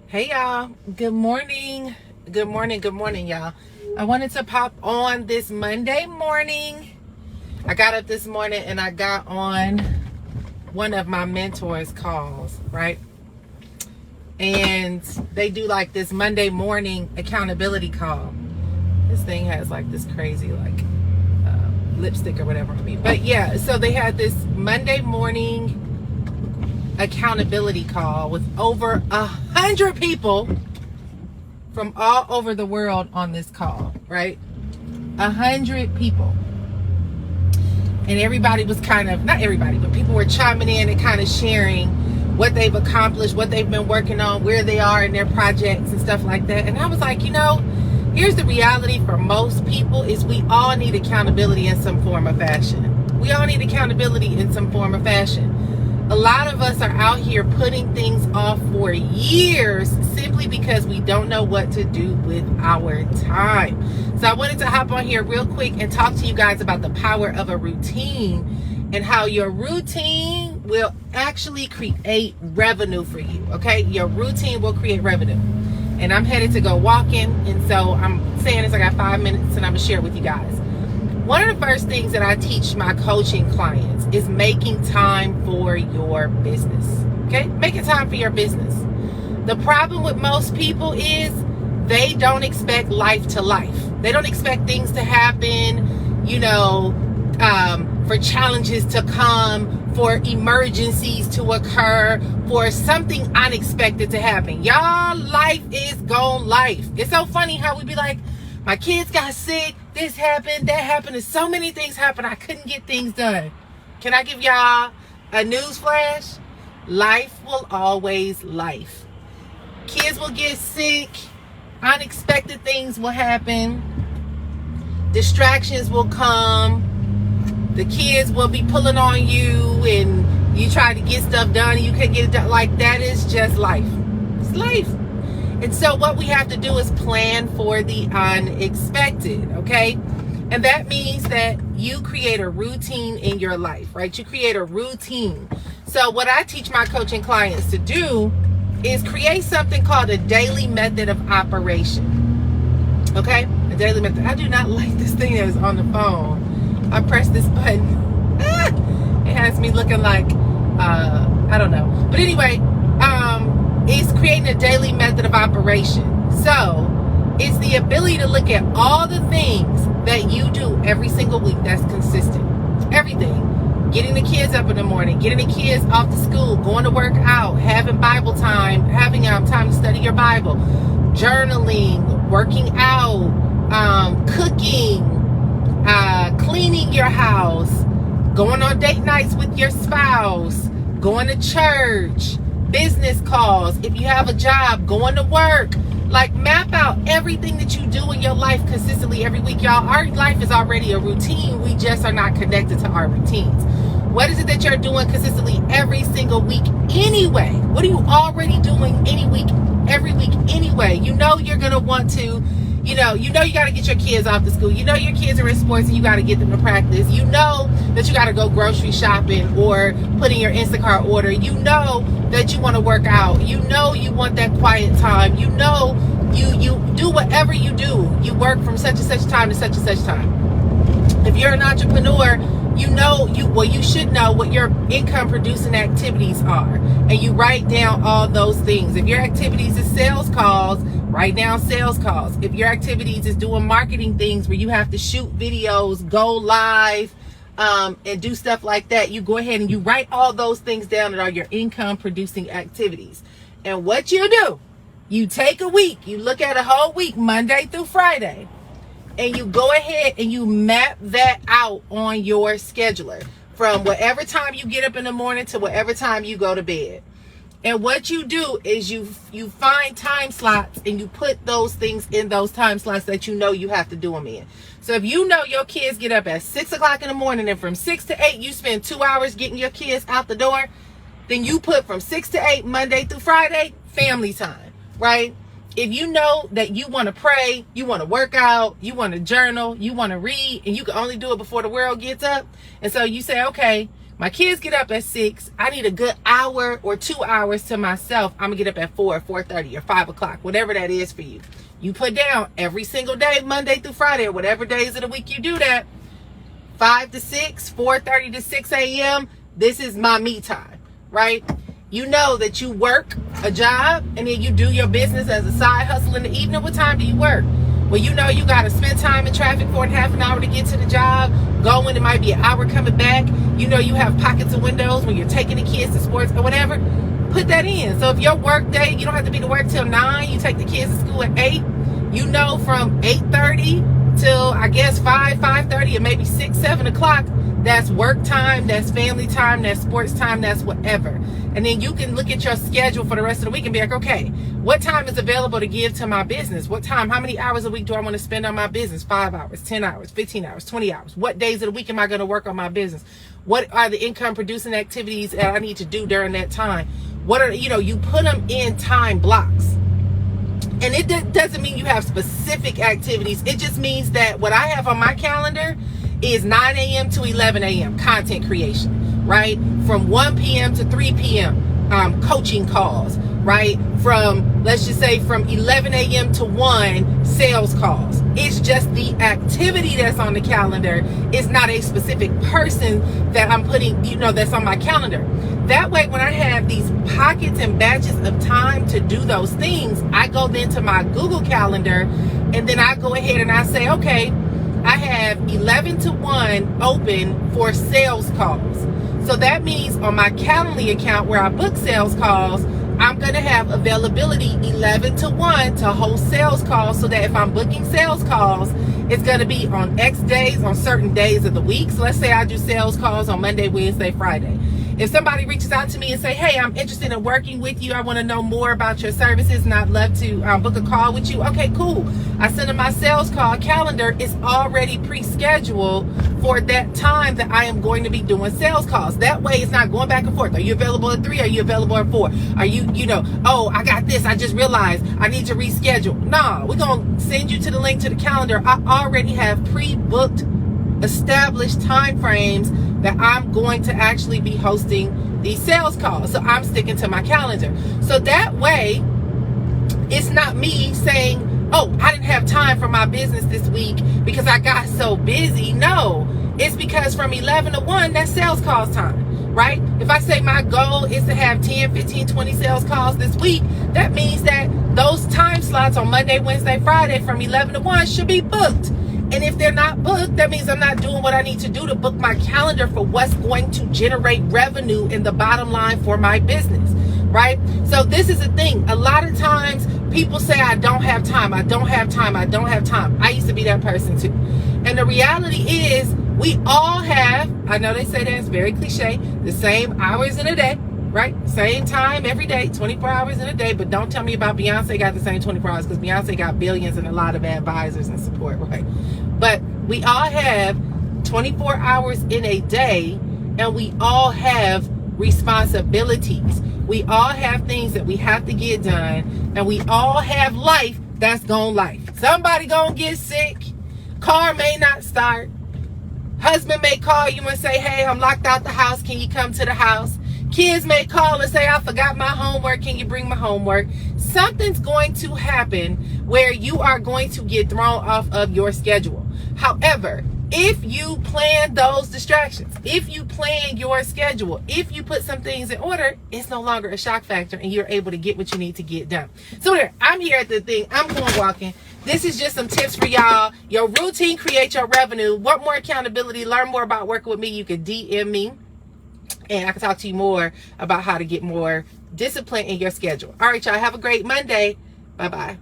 Hey y'all, good morning. Good morning, y'all. I wanted to pop on this Monday morning. I got up this morning and I got on one of my mentors' calls, right? And they do like this Monday morning accountability call. This thing has like this crazy lipstick or whatever on me. But yeah, so they had this Monday morning accountability call with over 100 people from all over the world on this call, right? 100 people. And everybody was not everybody, but people were chiming in and kind of sharing what they've accomplished, what they've been working on, where they are in their projects and stuff like that. And I was like, here's the reality for most people is we all need accountability in some form or fashion. We all need accountability in some form or fashion. A lot of us are out here putting things off for years simply because we don't know what to do with our time. So I wanted to hop on here real quick and talk to you guys about the power of a routine and how your routine will actually create revenue for you, okay? Your routine will create revenue. And I'm headed to go walking, and so I'm saying this, I got 5 minutes and I'm gonna share it with you guys. One of the first things that I teach my coaching clients is making time for your business. Okay? Making time for your business. The problem with most people is they don't expect life to life. They don't expect things to happen, for challenges to come, for emergencies to occur, for something unexpected to happen. Y'all, life is gone life. It's so funny how we be like, my kids got sick, this happened, that happened, and so many things happened, I couldn't get things done. Can I give y'all a news flash? Life will always life. Kids will get sick, unexpected things will happen, distractions will come, the kids will be pulling on you, and you try to get stuff done and you can't get it done. Like, that is just life. It's life. And so what we have to do is plan for the unexpected, okay? And that means that you create a routine in your life, right? You create a routine. So what I teach my coaching clients to do is create something called a daily method of operation, okay? A daily method. I do not like this thing that is on the phone. I press this button. It has me looking like, I don't know. But anyway, it's creating a daily method of operation. So it's the ability to look at all the things that you do every single week that's consistent. Everything. Getting the kids up in the morning, getting the kids off to school, going to work out, having Bible time, having time to study your Bible, journaling, working out, cooking, cleaning your house, going on date nights with your spouse, going to church, business calls, if you have a job, going to work. Like, map out everything that you do in your life consistently every week. Y'all, our life is already a routine. We just are not connected to our routines. What is it that you're doing consistently every single week anyway? What are you already doing every week anyway? You're going to want to, you got to get your kids off to school. Your kids are in sports and you got to get them to practice. That you got to go grocery shopping or put in your Instacart order. That you want to work out. You want that quiet time. You do whatever you do. You work from such and such time to such and such time. If you're an entrepreneur, you should know what your income producing activities are. And you write down all those things. If your activities is sales calls, write down sales calls. If your activities is doing marketing things where you have to shoot videos, go live, and do stuff like that, you go ahead and you write all those things down that are your income producing activities. And what you do, you take a week, you look at a whole week, Monday through Friday, and you go ahead and you map that out on your scheduler from whatever time you get up in the morning to whatever time you go to bed. And what you do is you find time slots and you put those things in those time slots that you have to do them in. So if your kids get up at 6 o'clock in the morning and from 6 to 8 you spend 2 hours getting your kids out the door, then you put from 6 to 8 Monday through Friday, family time, right? If you know that you want to pray, you want to work out, you want to journal, you want to read, and you can only do it before the world gets up, and so you say, okay, My kids get up at 6. I need a good hour or 2 hours to myself. I'm going to get up at 4, 4:30, or 5 o'clock, whatever that is for you. You put down every single day, Monday through Friday, or whatever days of the week you do that, 5 to 6, 4:30 to 6 a.m., this is my me time, right? You know that you work a job and then you do your business as a side hustle in the evening. What time do you work? Well, you know you got to spend time in traffic for half an hour to get to the job. Going, it might be an hour coming back. You know you have pockets of windows when you're taking the kids to sports or whatever. Put that in. So if your work day, you don't have to be to work till 9. You take the kids to school at 8. You know from 8:30 till, I guess, 5, 5:30, or maybe 6, 7 o'clock. That's work time, that's family time, that's sports time, that's whatever. And then you can look at your schedule for the rest of the week and be like, okay, what time is available to give to my business? What time, how many hours a week do I want to spend on my business? 5 hours, 10 hours, 15 hours, 20 hours. What days of the week am I going to work on my business? What are the income producing activities that I need to do during that time? What are, you put them in time blocks. And it doesn't mean you have specific activities. It just means that what I have on my calendar is 9 a.m. to 11 a.m. content creation, right? From 1 p.m. to 3 p.m. Coaching calls, right? From, let's just say, from 11 a.m. to 1 sales calls. It's just the activity that's on the calendar. It's not a specific person that I'm putting, that's on my calendar. That way, when I have these pockets and batches of time to do those things, I go then to my Google Calendar, and then I go ahead and I say, okay, I have 11 to 1 open for sales calls. So that means on my Calendly account where I book sales calls, I'm going to have availability 11 to 1 to host sales calls, so that if I'm booking sales calls, it's going to be on X days, on certain days of the week. So let's say I do sales calls on Monday, Wednesday, Friday. If somebody reaches out to me and say, hey, I'm interested in working with you, I want to know more about your services, and I'd love to book a call with you. Okay, cool. I send them my sales call calendar. It's already pre-scheduled for that time that I am going to be doing sales calls. That way it's not going back and forth. Are you available at 3? Are you available at 4? Are you, oh, I got this. I just realized I need to reschedule. No, we're going to send you to the link to the calendar. I already have pre-booked, established time frames that I'm going to actually be hosting these sales calls. So I'm sticking to my calendar. So that way, it's not me saying, oh, I didn't have time for my business this week because I got so busy. No, it's because from 11 to 1, that's sales calls time, right? If I say my goal is to have 10, 15, 20 sales calls this week, that means that those time slots on Monday, Wednesday, Friday from 11 to 1 should be booked. And if they're not booked, that means I'm not doing what I need to do to book my calendar for what's going to generate revenue in the bottom line for my business, right? So this is the thing. A lot of times people say, I don't have time. I don't have time. I don't have time. I used to be that person too. And the reality is we all have, I know they say that it's very cliche, the same hours in a day, right? Same time every day, 24 hours in a day. But don't tell me about Beyonce got the same 24 hours, because Beyonce got billions and a lot of advisors and support, right? But we all have 24 hours in a day, and we all have responsibilities. We all have things that we have to get done, and we all have life that's gonna life. Somebody gonna get sick. Car may not start. Husband may call you and say, hey, I'm locked out the house. Can you come to the house? Kids may call and say, I forgot my homework. Can you bring my homework? Something's going to happen where you are going to get thrown off of your schedule. However, if you plan those distractions, if you plan your schedule, if you put some things in order, it's no longer a shock factor, and you're able to get what you need to get done. So there, I'm here at the thing. I'm going walking. This is just some tips for y'all. Your routine creates your revenue. Want more accountability? Learn more about working with me? You can DM me, and I can talk to you more about how to get more discipline in your schedule. All right, y'all. Have a great Monday. Bye-bye.